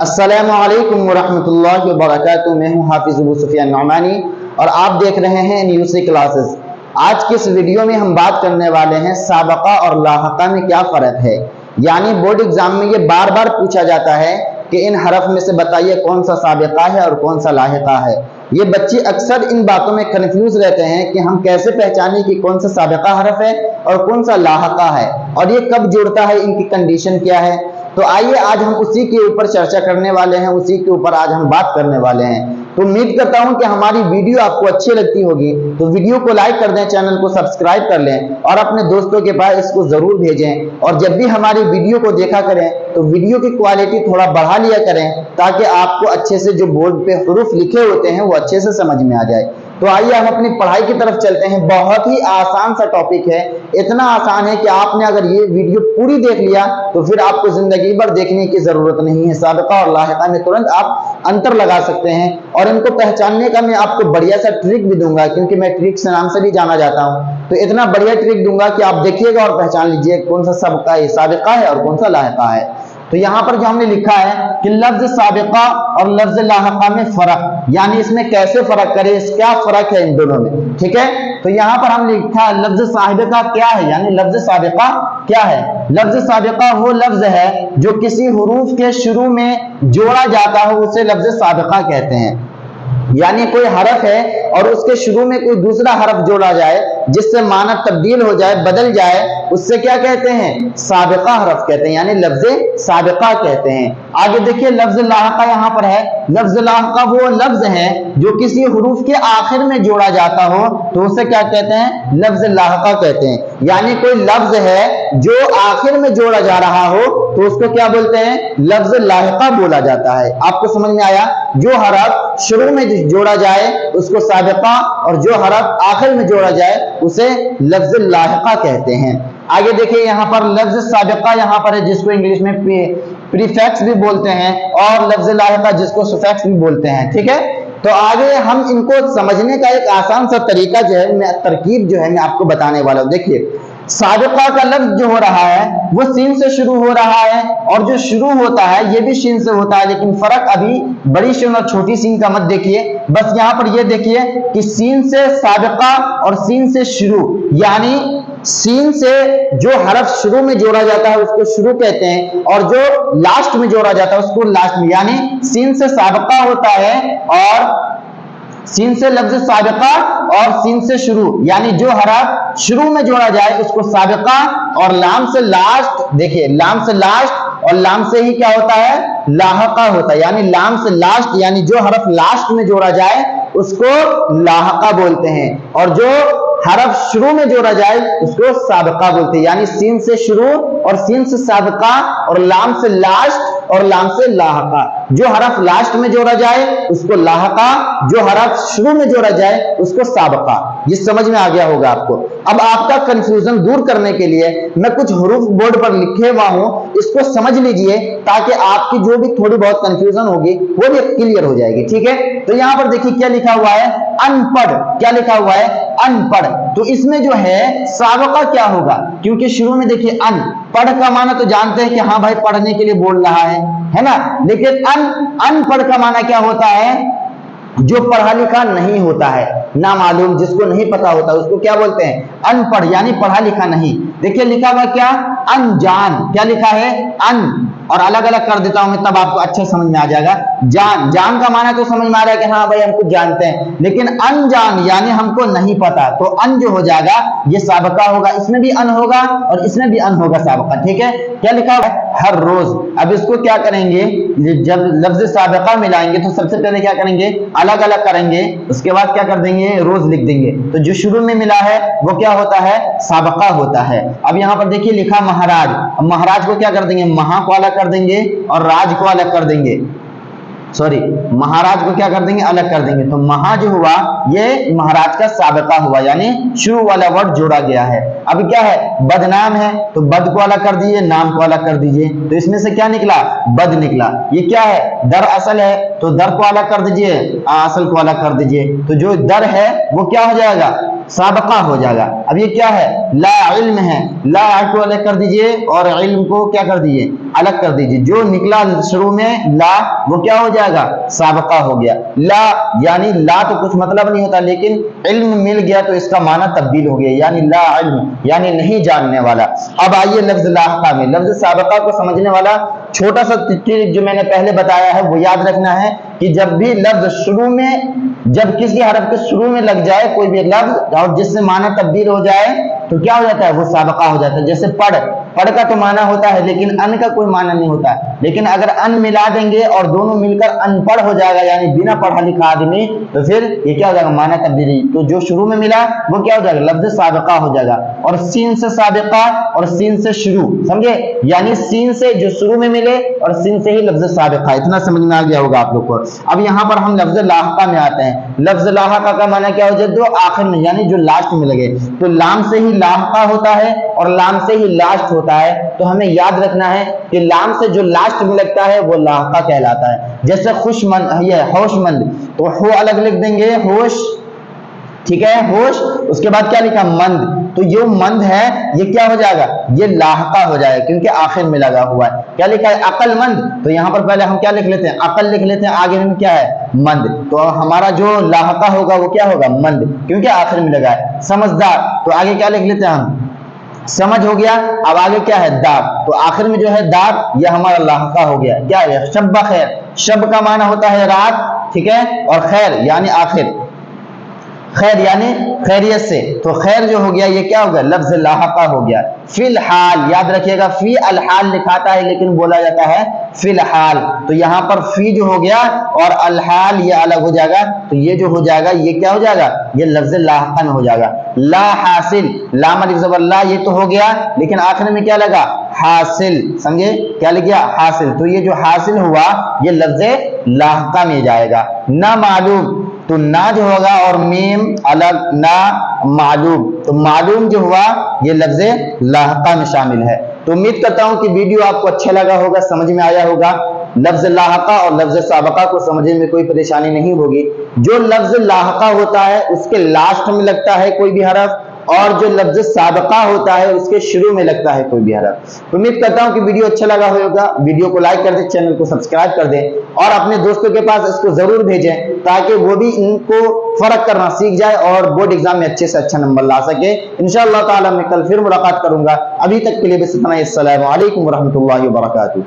अस्सलामु अलैकुम वरहमतुल्लाहि वबरकातुहू। मैं हूँ हाफिज अबू सुफियान नौमानी और आप देख रहे हैं न्यूज़ क्लासेस। आज की इस वीडियो में हम बात करने वाले हैं साबका और लाहका में क्या फ़र्क है। यानी बोर्ड एग्जाम में ये बार बार पूछा जाता है कि इन हरफ में से बताइए कौन सा साबिका है और कौन सा लाहिका है। ये बच्चे अक्सर इन बातों में कंफ्यूज रहते हैं कि हम कैसे पहचानें कि कौन सा साबिका हरफ है और कौन सा लाहिका है और ये कब जुड़ता है, इनकी कंडीशन क्या है। तो आइए आज हम उसी के ऊपर चर्चा करने वाले हैं, उसी के ऊपर आज हम बात करने वाले हैं। तो उम्मीद करता हूं कि हमारी वीडियो आपको अच्छी लगती होगी, तो वीडियो को लाइक कर दें, चैनल को सब्सक्राइब कर लें और अपने दोस्तों के पास इसको जरूर भेजें। और जब भी हमारी वीडियो को देखा करें तो वीडियो की क्वालिटी थोड़ा बढ़ा लिया करें ताकि आपको अच्छे से जो बोर्ड पे हुरूफ लिखे होते हैं वो अच्छे से समझ में आ जाए। तो आइए हम अपनी पढ़ाई की तरफ चलते हैं। बहुत ही आसान सा टॉपिक है, इतना आसान है कि आपने अगर ये वीडियो पूरी देख लिया तो फिर आपको जिंदगी भर देखने की जरूरत नहीं है। साबिका और लाहिका में तुरंत आप अंतर लगा सकते हैं और इनको पहचानने का मैं आपको बढ़िया सा ट्रिक भी दूंगा, क्योंकि मैं ट्रिक से नाम से भी जाना जाता हूं। तो इतना बढ़िया ट्रिक दूंगा कि आप देखिएगा और पहचान लीजिए कौन सा साबिका है और कौन सा लाहिका है। तो यहाँ पर जो हमने लिखा है कि लफ्ज साबिका और लफ्ज लाहिका में फर्क, यानी इसमें कैसे फर्क करें, क्या फर्क है इन दोनों में, ठीक है। तो यहाँ पर हमने लिखा है लफ्ज साबिका क्या है, यानी लफ्ज साबिका क्या है। लफ्ज साबिका वो लफ्ज है जो किसी हुरूफ के शुरू में जोड़ा जाता हो, उसे लफ्ज साबिका कहते हैं। यानी कोई हरफ है और उसके शुरू में कोई दूसरा हरफ जोड़ा जाए जिससे माना तब्दील हो जाए, बदल जाए, उससे क्या कहते हैं, साबिका हरफ कहते हैं, यानी लफ्ज साबिका कहते हैं। आगे देखिए लफ्ज लाहिका यहाँ पर है। लफ्ज लाहिका वो लफ्ज है जो किसी हुरूफ के आखिर में जोड़ा जाता हो तो उसे क्या कहते हैं, लफ्ज लाहिका कहते हैं। यानी कोई लफ्ज है जो आखिर में जोड़ा जा रहा हो तो उसको क्या बोलते हैं, लफ्ज लाहिका बोला जाता है। आपको समझ में आया। जो हरफ शुरू में जोड़ा जाए उसको साबिका और जो हरफ आखिर में जोड़ा जाए उसे लफ्ज लाहिका कहते हैं। आगे देखिए यहाँ पर लफ्ज साबिका यहाँ पर है जिसको इंग्लिश में प्रीफिक्स भी बोलते हैं और लफ्ज लाहिका जिसको सुफिक्स भी बोलते हैं, ठीक है। तो आगे हम इनको समझने का एक आसान सा तरीका जो है, मैं तरकीब जो है मैं आपको बताने वाला हूँ। देखिए साबिका का लफ्ज जो हो रहा है वो सीन से शुरू हो रहा है और जो शुरू होता है ये भी सीन से होता है, लेकिन फर्क अभी बड़ी सीन और छोटी सीन का मत देखिए, बस यहाँ पर ये देखिए कि सीन से साबिका और सीन से शुरू, यानी सीन से जो हरफ शुरू में जोड़ा जाता है उसको शुरू कहते हैं और जो लास्ट में जोड़ा जाता है उसको लास्ट में, यानी सीन से साबिका होता है और सीन से लफ्ज साबिका और सीन से शुरू, यानी जो हरफ शुरू में जोड़ा जाए उसको साबिका और लाम से लास्ट, देखिए लाम से लास्ट और लाम से ही क्या होता है, लाहिका होता है। यानी लाम से लास्ट, यानी जो हरफ लास्ट में जोड़ा जाए उसको लाहिका बोलते हैं और जो हरफ शुरू में जोड़ा जाए उसको साबिका बोलते हैं। यानी सीन से शुरू और सीन से साबिका और लाम से लास्ट और लाम से लाहिका। जो हरफ लास्ट में जोड़ा जाए उसको लाहिका, जो हरफ शुरू में जोड़ा जाए उसको साबिका। ये समझ में आ गया होगा आपको। अब आपका कंफ्यूजन दूर करने के लिए मैं कुछ हुरूफ बोर्ड पर लिखे हुआ हूं, इसको समझ लीजिए ताकि आपकी जो भी थोड़ी बहुत कंफ्यूजन होगी वो भी क्लियर हो जाएगी, ठीक है। तो यहाँ पर देखिए क्या लिखा हुआ है, अनपढ़। क्या लिखा हुआ है, अनपढ़। तो इसमें जो है साबिका क्या होगा, क्योंकि शुरू में देखिए अन, पढ़ का माना तो जानते हैं कि हाँ भाई पढ़ने के लिए बोल रहा है ना, लेकिन अनपढ़ का माना क्या होता है, जो पढ़ा लिखा नहीं होता है, ना मालूम, जिसको नहीं पता होता उसको क्या बोलते हैं, अनपढ़, यानी पढ़ा लिखा नहीं। देखिए लिखा हुआ क्या, अनजान। क्या लिखा है, अन, और अलग अलग कर देता हूं मैं तब आपको अच्छा समझ में आ जाएगा। जान, जान का माना तो समझ में आ रहा है कि हाँ भाई हम कुछ जानते हैं, लेकिन अनजान यानी हमको नहीं पता, तो अन जो हो जाएगा ये साबिका होगा। इसमें भी अन होगा और इसमें भी अन होगा, साबिका, ठीक है। क्या लिखा हुआ है, हर रोज। अब इसको क्या करेंगे, जब लफ्ज साबिका मिलाएंगे तो सबसे पहले क्या करेंगे, अलग अलग करेंगे, उसके बाद क्या कर देंगे, रोज लिख देंगे। तो जो शुरू में मिला है वो क्या होता है, साबिका होता है। अब यहाँ पर देखिए लिखा महाराज। अब महाराज को क्या कर देंगे, महा को अलग कर देंगे और राज को अलग कर देंगे, सॉरी महाराज को क्या कर देंगे, अलग कर देंगे। तो महा जो हुआ ये महाराज का साबिका हुआ, यानी शुरू वाला वर्ड जोड़ा गया है। अब क्या है, बदनाम है तो बद को अलग कर दीजिए, नाम को अलग कर दीजिए, तो इसमें से क्या निकला, बद निकला। ये क्या है, दर असल है तो दर को अलग कर दीजिए, असल को अलग कर दीजिए, तो जो दर है वो क्या हो जाएगा, साबका हो जाएगा। अब ये क्या है, ला इल्म है, ला को अलग कर दीजिए और इल्म को क्या कर दीजिए, अलग कर दीजिए। जो निकला शुरू में ला वो क्या हो जाएगा, साबका हो गया। ला यानी ला तो कुछ मतलब नहीं होता, लेकिन इल्म मिल गया तो इसका माना तब्दील हो गया, यानी ला इल्म यानी नहीं जानने वाला। अब आइए लफ्ज लाहका में, लफ्ज साबका को समझने वाला छोटा सा ट्रिक जो मैंने पहले बताया है वो याद रखना है कि जब भी लफ्ज शुरू में, जब किसी हरफ के शुरू में लग जाए कोई भी लफ्ज और जिससे माना तब्दील हो जाए तो क्या हो जाता है, वो साबका हो जाता है। जैसे पढ़, पढ़ का तो माना होता है लेकिन अन का कोई माना नहीं होता, लेकिन अगर अन मिला देंगे और दोनों मिलकर अनपढ़ हो जाएगा यानी बिना पढ़ा लिखा आदमी, तो फिर ये क्या हो जाएगा, माना तब्दीली। तो जो शुरू में मिला वो क्या हो जाएगा, लफ्ज साबका हो जाएगा। और सीन से साबिका और सीन से शुरू, समझे, यानी सीन से जो शुरू में मिले और सीन से ही लफ्ज साबिका। इतना समझ में आ गया होगा आप लोग को। अब यहाँ पर हम लफ्ज लाहका में आते हैं। लफ्ज लाहका का माना क्या हो जाए, जो आखिर में यानी जो लास्ट में लगे। तो लाम से ही लाहका होता है और लाम से ही लास्ट होता है। तो हमें याद रखना है कि लाम से जो लास्ट में लगता है वो लाहका कहलाता है। जैसे खुशमंद, ये होशमंद, तो हो अलग लिख देंगे, होश, ठीक है, होश, उसके बाद क्या लिखा, मंद। तो ये मंद है ये क्या हो जाएगा, ये लाहका हो जाएगा क्योंकि आखिर में लगा हुआ है। क्या लिखा है, अकलमंद, तो यहाँ पर पहले हम क्या लिख लेते हैं, अकल लिख लेते हैं, आगे में क्या है, मंद। तो हमारा जो लाहका होगा वो क्या होगा, मंद, क्योंकि आखिर में लगा है। समझदार, तो आगे क्या लिख लेते हैं हम, समझ हो गया। अब आगे क्या है, दाब, तो आखिर में जो है दाब, यह हमारा लाहका हो गया। क्या है, शब खैर, शब का माना होता है रात, ठीक है, और खैर यानी आखिर, खैर यानी खैरियत से। तो खैर जो हो गया ये क्या हो गया, लफ्ज लाहका हो गया। फिलहाल, याद रखिएगा फी अलहाल लिखाता है लेकिन बोला जाता है फिलहाल। तो यहाँ पर फी जो हो गया और अलहाल ये अलग हो जाएगा, तो ये जो हो जाएगा ये क्या हो जाएगा, ये लफ्ज लाहका में हो जाएगा। ला हासिल, लाम अलिफ ज़बर ला, ये तो हो गया लेकिन आखिर में क्या लगा, हासिल, समझे, क्या लिख गया, हासिल। तो ये जो हासिल हुआ ये लफ्ज लाहका में जाएगा। ना मालूम, तो ना जो होगा और मीम अलग, ना मालूम, तो मालूम जो हुआ ये लफ्ज लाहका में शामिल है। तो उम्मीद करता हूं कि वीडियो आपको अच्छा लगा होगा, समझ में आया होगा। लफ्ज लाहका और लफ्ज साबका को समझने में कोई परेशानी नहीं होगी। जो लफ्ज लाहका होता है उसके लास्ट में लगता है कोई भी हरफ, और जो लफ्ज साबका होता है उसके शुरू में लगता है कोई भी हरफ। उम्मीद करता हूं कि वीडियो अच्छा लगा होगा। वीडियो को लाइक कर दें, चैनल को सब्सक्राइब कर दें और अपने दोस्तों के पास इसको जरूर भेजें ताकि वो भी इनको फर्क करना सीख जाए और बोर्ड एग्जाम में अच्छे से अच्छा नंबर ला सके। इंशाअल्लाह ताला मैं कल फिर मुलाकात करूंगा। अभी तक के लिए बस इतना ही। अस्सलामु अलैकुम व रहमतुल्लाहि व बरकातुहू।